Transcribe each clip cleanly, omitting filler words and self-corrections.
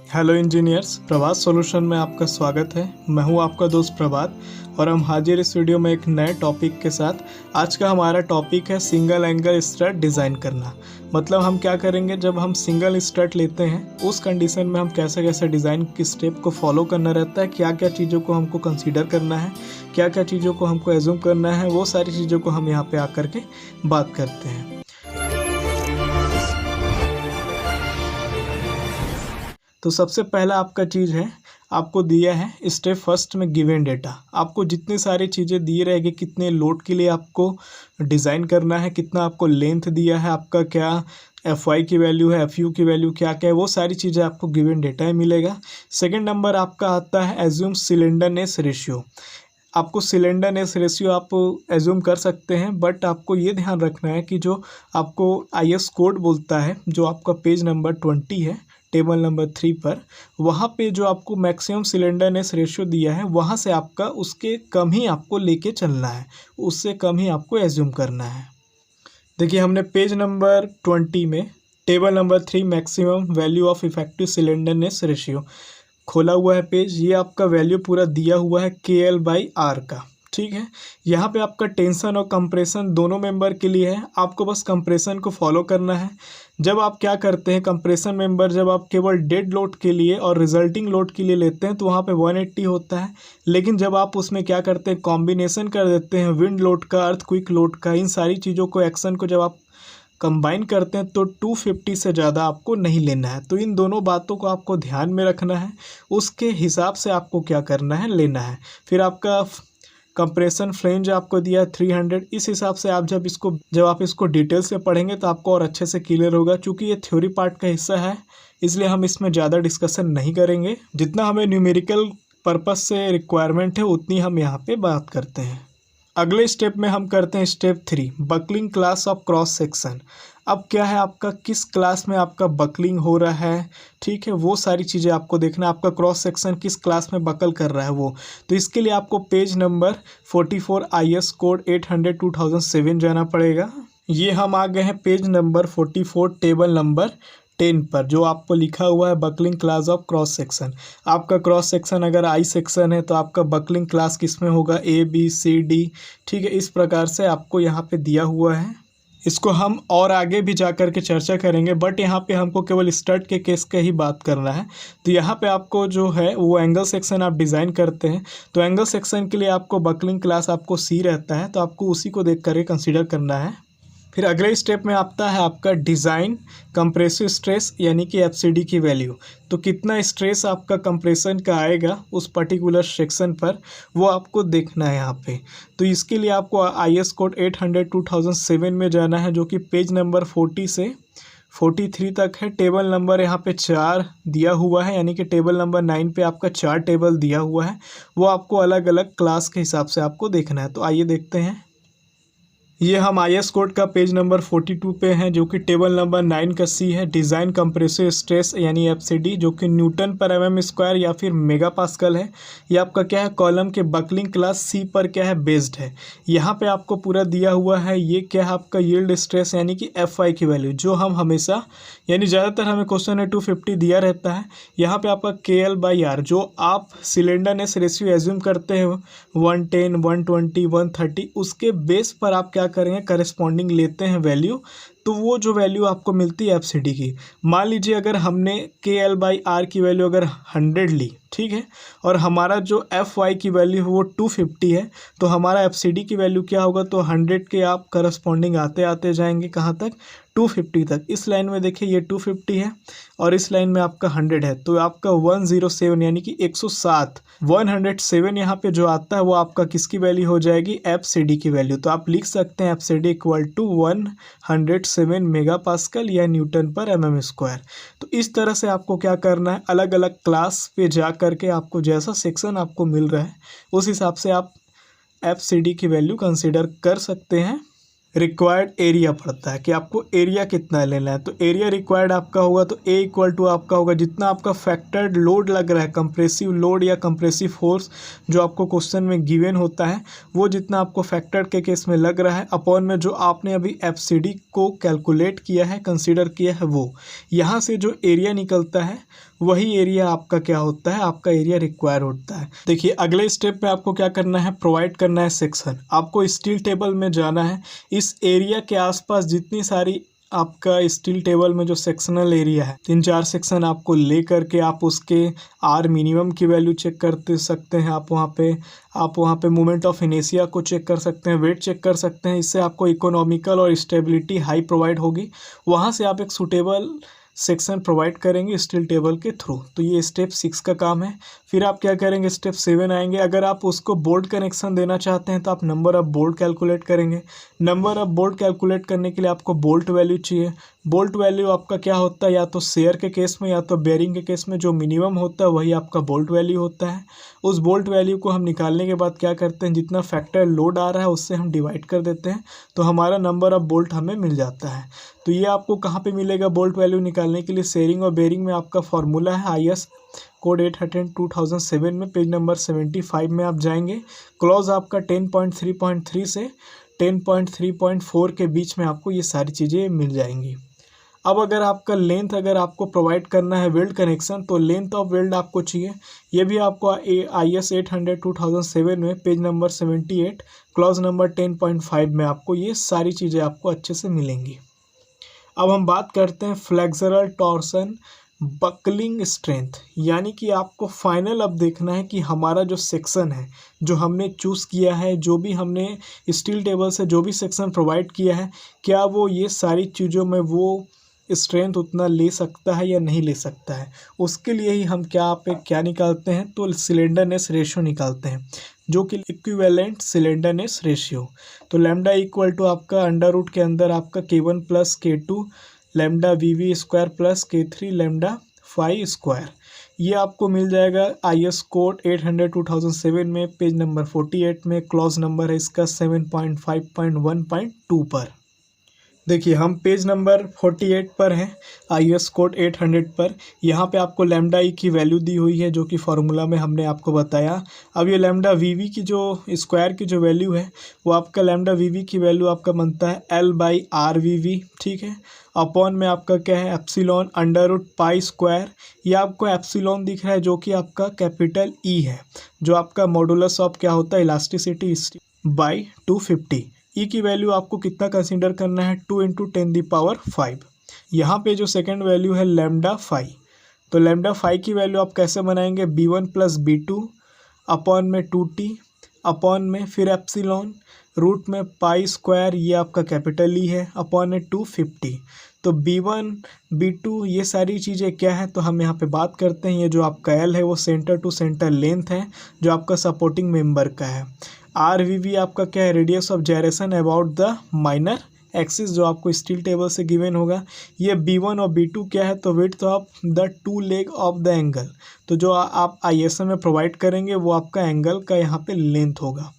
Hello engineers, प्रभात solution में आपका स्वागत है। मैं हूं आपका दोस्त प्रभात और हम हाजिर इस वीडियो में एक नए टॉपिक के साथ। आज का हमारा टॉपिक है सिंगल एंगल स्ट्रट डिज़ाइन करना। मतलब हम क्या करेंगे, जब हम सिंगल स्ट्रट लेते हैं उस कंडीशन में हम कैसे कैसे डिज़ाइन की स्टेप को फॉलो करना रहता है, क्या क्या चीज़ों को हमको कंसीडर करना है, क्या क्या चीज़ों को हमको एज्यूम करना है, वो सारी चीज़ों को हम यहाँ पर आकर के बात करते हैं। तो सबसे पहला आपका चीज़ है, आपको दिया है स्टेप फर्स्ट में गिवन डेटा। आपको जितनी सारी चीज़ें दी रहेगी, कितने लोड के लिए आपको डिज़ाइन करना है, कितना आपको लेंथ दिया है, आपका क्या FY की वैल्यू है, FU की वैल्यू क्या क्या है, वो सारी चीज़ें आपको गिवन डेटा में मिलेगा। सेकंड नंबर आपका आता है एज्यूम सिलेंडरनेस रेशियो। आपको सिलेंडरनेस रेशियो आप एज्यूम कर सकते हैं, बट आपको ये ध्यान रखना है कि जो आपको IS कोड बोलता है, जो आपका पेज नंबर 20 है टेबल नंबर 3 पर, वहाँ पे जो आपको मैक्सिमम सिलेंडरनेस रेशियो दिया है, वहाँ से आपका उसके कम ही आपको लेके चलना है, उससे कम ही आपको एज्यूम करना है। देखिए, हमने पेज नंबर 20 में table number 3 maximum value of effective slenderness ratio खोला हुआ है पेज। ये आपका वैल्यू पूरा दिया हुआ है KL/R का, ठीक है। यहाँ पे आपका टेंशन और कंप्रेशन दोनों मेंबर के लिए है, आपको बस कंप्रेशन को फॉलो करना है। जब आप क्या करते हैं, कंप्रेशन मेंबर जब आप केवल डेड लोड के लिए और रिजल्टिंग लोड के लिए लेते हैं तो वहाँ पे 180 होता है, लेकिन जब आप उसमें क्या करते हैं, कॉम्बिनेशन कर देते हैं विंड लोड का, अर्थक्वेक लोड का, इन सारी चीज़ों को, एक्शन को जब आप कंबाइन करते हैं तो 250 से ज़्यादा आपको नहीं लेना है। तो इन दोनों बातों को आपको ध्यान में रखना है, उसके हिसाब से आपको क्या करना है, लेना है। फिर आपका कंप्रेशन फ्लेंज आपको दिया 300। इस हिसाब से आप जब आप इसको डिटेल से पढ़ेंगे तो आपको और अच्छे से क्लियर होगा। चूँकि ये थ्योरी पार्ट का हिस्सा है, इसलिए हम इसमें ज़्यादा डिस्कशन नहीं करेंगे। जितना हमें न्यूमेरिकल पर्पस से रिक्वायरमेंट है उतनी हम यहाँ पे बात करते हैं। अगले स्टेप में हम करते हैं step 3, buckling class of cross section. अब क्या है, आपका किस क्लास में आपका बकलिंग हो रहा है, ठीक है, वो सारी चीज़ें आपको देखना है। आपका क्रॉस सेक्शन किस क्लास में बकल कर रहा है वो, तो इसके लिए आपको पेज नंबर 44 IS कोड 800/2007 जाना पड़ेगा। ये हम आ गए हैं पेज नंबर 44 टेबल नंबर 10 पर, जो आपको लिखा हुआ है buckling class of cross section. आपका क्रॉस सेक्शन अगर I सेक्शन है तो आपका बकलिंग क्लास किस में होगा, A B C D, ठीक है। इस प्रकार से आपको यहाँ पे दिया हुआ है। इसको हम और आगे भी जा कर के चर्चा करेंगे, बट यहाँ पे हमको केवल स्टड के केस का ही बात करना है। तो यहाँ पे आपको जो है वो एंगल सेक्शन आप डिज़ाइन करते हैं, तो एंगल सेक्शन के लिए आपको बकलिंग क्लास आपको C रहता है, तो आपको उसी को देख करके कंसिडर करना है। फिर अगले स्टेप में आता है आपका डिज़ाइन कंप्रेसिव स्ट्रेस यानी कि FCD की वैल्यू। तो कितना स्ट्रेस आपका कंप्रेशन का आएगा उस पर्टिकुलर सेक्शन पर, वो आपको देखना है यहाँ पे। तो इसके लिए आपको IS कोड 800/2007 में जाना है, जो कि पेज नंबर 40 से 43 तक है। टेबल नंबर यहाँ पे 4 दिया हुआ है, यानी कि टेबल नंबर 9 पे आपका 4 टेबल दिया हुआ है, वो आपको अलग अलग क्लास के हिसाब से आपको देखना है। तो आइए देखते हैं। ये हम IS कोड का पेज नंबर 42 पे हैं, जो कि टेबल नंबर 9 का C है, डिज़ाइन कंप्रेसिव स्ट्रेस यानी FCD, जो कि न्यूटन पर mm स्क्वायर या फिर मेगा पास्कल है। ये आपका क्या है, कॉलम के बकलिंग क्लास C पर क्या है, बेस्ड है। यहाँ पे आपको पूरा दिया हुआ है। ये क्या है, आपका यील्ड स्ट्रेस यानी कि FY की वैल्यू, जो हम हमेशा यानी ज़्यादातर हमें क्वेश्चन में 250 दिया रहता है। यहाँ पे आपका KL/R, जो आप सिलेंडरनेस रेशियो एज्यूम करते हो 110, 120, 130, उसके बेस पर आप क्या करेंगे, करस्पॉन्डिंग लेते हैं वैल्यू। तो वो जो वैल्यू आपको मिलती है FCD की, मान लीजिए अगर हमने KL/R की वैल्यू अगर 100 ली, ठीक है, और हमारा जो FY की वैल्यू है वो 250 है, तो हमारा FCD की वैल्यू क्या होगा, तो 100 के आप करस्पॉन्डिंग आते आते जाएंगे कहाँ तक, 250 तक। इस लाइन में देखिए ये 250 है और इस लाइन में आपका 100 है, तो आपका 107 यानी कि 107 107 यहाँ पे जो आता है वो आपका किसकी वैल्यू हो जाएगी, FCD की वैल्यू। तो आप लिख सकते हैं FCD equal to 107 mega pascal या न्यूटन पर mm स्क्वायर। तो इस तरह से आपको क्या करना है, अलग अलग क्लास पे जा करके आपको जैसा सेक्शन आपको मिल रहा है उस हिसाब से आप FCD की वैल्यू कंसिडर कर सकते हैं। रिक्वायर्ड एरिया पड़ता है कि आपको एरिया कितना लेना है, तो एरिया रिक्वायर्ड आपका होगा तो A इक्वल टू आपका होगा जितना आपका फैक्टर्ड लोड लग रहा है, कंप्रेसिव लोड या कंप्रेसिव फोर्स जो आपको क्वेश्चन में गिवन होता है, वो जितना आपको फैक्टर्ड के केस में लग रहा है अपॉन में जो आपने अभी FCD को कैलकुलेट किया है, कंसीडर किया है, वो यहाँ से जो एरिया निकलता है वही एरिया आपका क्या होता है, आपका एरिया रिक्वायर होता है। देखिए अगले स्टेप में आपको क्या करना है, प्रोवाइड करना है सेक्शन। आपको स्टील टेबल में जाना है, इस एरिया के आसपास जितनी सारी आपका स्टील टेबल में जो सेक्शनल एरिया है 3-4 सेक्शन आपको ले करके आप उसके आर मिनिमम की वैल्यू चेक कर सकते हैं। आप वहाँ पे मोमेंट ऑफ इनेर्शिया को चेक कर सकते हैं, वेट चेक कर सकते हैं। इससे आपको इकोनॉमिकल और स्टेबिलिटी हाई प्रोवाइड होगी। वहाँ से आप एक सूटेबल सेक्शन प्रोवाइड करेंगे स्टील टेबल के थ्रू। तो ये स्टेप 6 का काम है। फिर आप क्या करेंगे, स्टेप 7 आएंगे। अगर आप उसको बोल्ट कनेक्शन देना चाहते हैं तो आप नंबर ऑफ बोल्ट कैलकुलेट करेंगे। नंबर ऑफ बोल्ट कैलकुलेट करने के लिए आपको बोल्ट वैल्यू चाहिए। बोल्ट वैल्यू आपका क्या होता है, या तो शेयर के केस में या तो बेयरिंग के केस में जो मिनिमम होता है वही आपका बोल्ट वैल्यू होता है। उस बोल्ट वैल्यू को हम निकालने के बाद क्या करते हैं, जितना फैक्टर लोड आ रहा है उससे हम डिवाइड कर देते हैं, तो हमारा नंबर ऑफ बोल्ट हमें मिल जाता है। तो ये आपको कहाँ पे मिलेगा बोल्ट वैल्यू निकालने के लिए, शेयरिंग और बेयरिंग में आपका फॉर्मूला है IS कोड 800 2007 में पेज नंबर 75 में आप जाएंगे। क्लॉज आपका 10.3.3 से 10.3.4 के बीच में आपको ये सारी चीज़ें मिल जाएंगी। अब अगर आपका लेंथ अगर आपको प्रोवाइड करना है वेल्ड कनेक्शन, तो लेंथ ऑफ वेल्ड आपको चाहिए। ये भी आपको IS 800 2007 में पेज नंबर 78 क्लॉज नंबर 10.5 में आपको ये सारी चीज़ें आपको अच्छे से मिलेंगी। अब हम बात करते हैं फ्लेक्सरल टॉर्सन बकलिंग स्ट्रेंथ, यानी कि आपको फाइनल अब देखना है कि हमारा जो सेक्शन है जो हमने चूज़ किया है, जो भी हमने स्टील टेबल से जो भी सेक्शन प्रोवाइड किया है, क्या वो ये सारी चीज़ों में वो स्ट्रेंथ उतना ले सकता है या नहीं ले सकता है। उसके लिए ही हम क्या निकालते हैं, तो सिलेंडरनेस रेशियो निकालते हैं, जो कि इक्विवेलेंट सिलेंडरनेस रेशियो। तो लैम्डा इक्वल टू आपका अंडर रूट के अंदर आपका K1 + K2 lambda VV square plus K3 lambda phi square. ये आपको मिल जाएगा IS कोड 800 2007 में पेज नंबर 48 में। क्लॉज नंबर है इसका 7.5.1.2 पर। देखिए हम पेज नंबर 48 पर हैं, IS कोड 800 पर। यहाँ पे आपको लैम्डा ई की वैल्यू दी हुई है, जो कि फार्मूला में हमने आपको बताया। अब ये लैम्डा VV की जो स्क्वायर की जो वैल्यू है, वो आपका लैम्डा VV की वैल्यू आपका बनता है L/RVV, ठीक है। अपॉन में आपका क्या है, epsilon under root pi square. ये आपको एप्सिलॉन दिख रहा है जो कि आपका कैपिटल E है, जो आपका मॉडुलस ऑफ क्या होता है, इलास्टिसिटी बाई 250। ई की वैल्यू आपको कितना कंसीडर करना है, 2 × 10⁵। यहाँ पे जो सेकंड वैल्यू है लैम्डा फाई, तो लैम्डा फाई की वैल्यू आप कैसे बनाएंगे, B1 + B2 अपॉन में 2T अपॉन में फिर एप्सिलॉन रूट में पाई स्क्वायर, ये आपका कैपिटल ई है, अपॉन में 250। तो B1 B2 ये सारी चीज़ें क्या है, तो हम यहाँ पे बात करते हैं। ये जो आपका L है वो सेंटर टू सेंटर लेंथ है, जो आपका सपोर्टिंग मेंबर का है। RVV आपका क्या है, radius of gyration about the minor axis, जो आपको स्टील टेबल से गिवन होगा। ये B1 और B2 क्या है, तो width of the 2 leg of the angle. तो जो आप ISM में प्रोवाइड करेंगे वो आपका एंगल का यहाँ पे लेंथ होगा।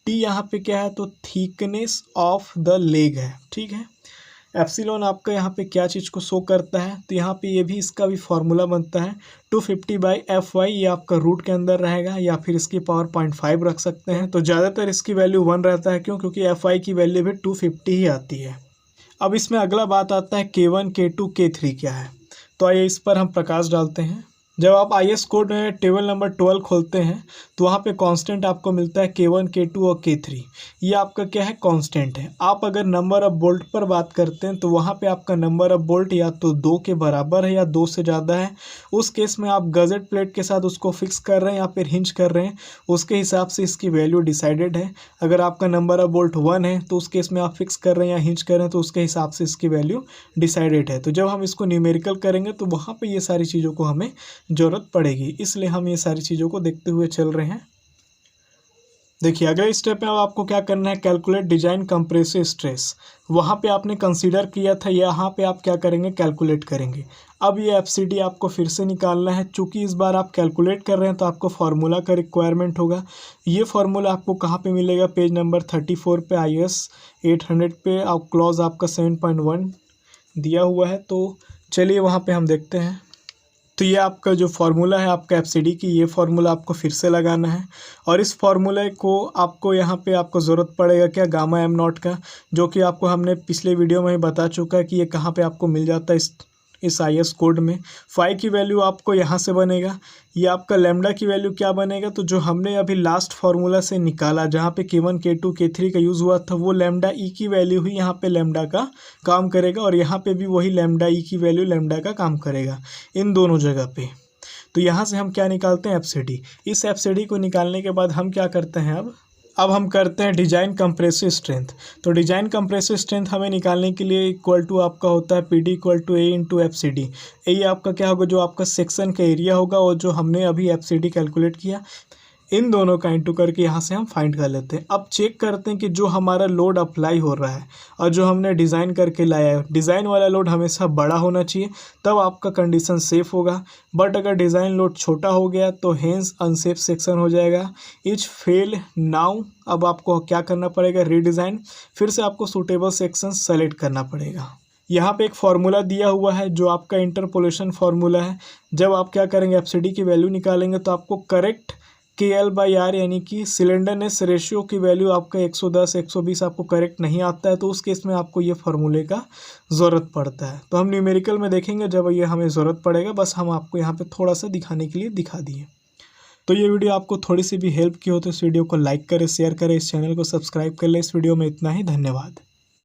T यहाँ पे क्या है, तो थिकनेस ऑफ द लेग है, ठीक है। एप्सिलॉन आपका यहाँ पे क्या चीज़ को शो करता है, तो यहाँ पे ये भी इसका भी फॉर्मूला बनता है 250/FY। ये आपका रूट के अंदर रहेगा, या फिर इसकी पावर 0.5 रख सकते हैं। तो ज़्यादातर इसकी वैल्यू 1 रहता है, क्योंकि FY की वैल्यू भी 250 ही आती है। अब इसमें अगला बात आता है K1 K2 K3 क्या है। तो आइए इस पर हम प्रकाश डालते हैं। जब आप IS कोड में टेबल नंबर 12 खोलते हैं, तो वहाँ पे कांस्टेंट आपको मिलता है K1 K2 और K3। ये आपका क्या है, कांस्टेंट है। आप अगर नंबर ऑफ बोल्ट पर बात करते हैं, तो वहाँ पे आपका नंबर ऑफ बोल्ट या तो 2 के बराबर है या 2 से ज़्यादा है। उस केस में आप गजेट प्लेट के साथ उसको फिक्स कर रहे हैं या फिर हिंज कर रहे हैं, उसके हिसाब से इसकी वैल्यू डिसाइडेड है। अगर आपका नंबर ऑफ बोल्ट 1 है, तो उस केस में आप फिक्स कर रहे हैं या हिंज कर रहे हैं, तो उसके हिसाब से इसकी वैल्यू डिसाइडेड है। तो जब हम इसको न्यूमेरिकल करेंगे, तो वहाँ पर ये सारी चीज़ों को हमें ज़रूरत पड़ेगी, इसलिए हम ये सारी चीज़ों को देखते हुए चल रहे हैं। देखिए अगले स्टेप में अब आपको क्या करना है, कैलकुलेट डिजाइन कंप्रेसिव स्ट्रेस। वहाँ पे आपने कंसीडर किया था, यहाँ पे आप क्या करेंगे, कैलकुलेट करेंगे। अब ये FCD आपको फिर से निकालना है। चूँकि इस बार आप कैलकुलेट कर रहे हैं, तो आपको फार्मूला का रिक्वायरमेंट होगा। ये फार्मूला आपको कहाँ पे मिलेगा, पेज नंबर 34 पे IS 800 पे। आप क्लॉज आपका 7.1 दिया हुआ है। तो चलिए वहाँ पर हम देखते हैं। तो ये आपका जो फार्मूला है आपका FCD की, ये फार्मूला आपको फिर से लगाना है। और इस फार्मूले को आपको यहाँ पे आपको ज़रूरत पड़ेगा क्या, गामा m0 का, जो कि आपको हमने पिछले वीडियो में ही बता चुका है कि ये कहाँ पे आपको मिल जाता है। इस IS कोड में। फाई की वैल्यू आपको यहाँ से बनेगा। ये आपका लैम्डा की वैल्यू क्या बनेगा, तो जो हमने अभी लास्ट फार्मूला से निकाला जहाँ पे K1 K2 K3 का यूज़ हुआ था, वो लैम्डा ई की वैल्यू ही यहाँ पे लैम्डा का काम करेगा, और यहाँ पे भी वही लैम्डा ई की वैल्यू लैम्डा का काम करेगा इन दोनों जगह पे। तो यहाँ से हम क्या निकालते हैं, FCD। इस FCD को निकालने के बाद हम क्या करते हैं, अब हम करते हैं डिजाइन कंप्रेसिव स्ट्रेंथ। तो डिजाइन कंप्रेसिव स्ट्रेंथ हमें निकालने के लिए इक्वल टू आपका होता है PD equal to A into FCD। ये आपका क्या होगा, जो आपका सेक्शन का एरिया होगा और जो हमने अभी FCD कैलकुलेट किया, इन दोनों का इंटू करके यहाँ से हम फाइंड कर लेते हैं। अब चेक करते हैं कि जो हमारा लोड अप्लाई हो रहा है और जो हमने डिज़ाइन करके लाया है, डिज़ाइन वाला लोड हमेशा बड़ा होना चाहिए, तब आपका कंडीशन सेफ होगा। बट अगर डिज़ाइन लोड छोटा हो गया तो हेंस अनसेफ सेक्शन हो जाएगा। Etch fail now. अब आपको क्या करना पड़ेगा, रीडिज़ाइन, फिर से आपको सूटेबल सेक्शन सेलेक्ट करना पड़ेगा। यहाँ पे एक फार्मूला दिया हुआ है जो आपका इंटरपोलेशन फार्मूला है। जब आप क्या करेंगे, FCD की वैल्यू निकालेंगे तो आपको करेक्ट KL/R यानी कि सिलेंडरनेस रेशियो की वैल्यू आपका 110 120 आपको करेक्ट नहीं आता है, तो उस केस में आपको ये फार्मूले का ज़रूरत पड़ता है। तो हम न्यूमेरिकल में देखेंगे जब ये हमें ज़रूरत पड़ेगा, बस हम आपको यहाँ पे थोड़ा सा दिखाने के लिए दिखा दिए। तो ये वीडियो आपको थोड़ी सी भी हेल्प की हो तो इस वीडियो को लाइक करें, शेयर करें, इस चैनल को सब्सक्राइब कर लें। इस वीडियो में इतना ही, धन्यवाद।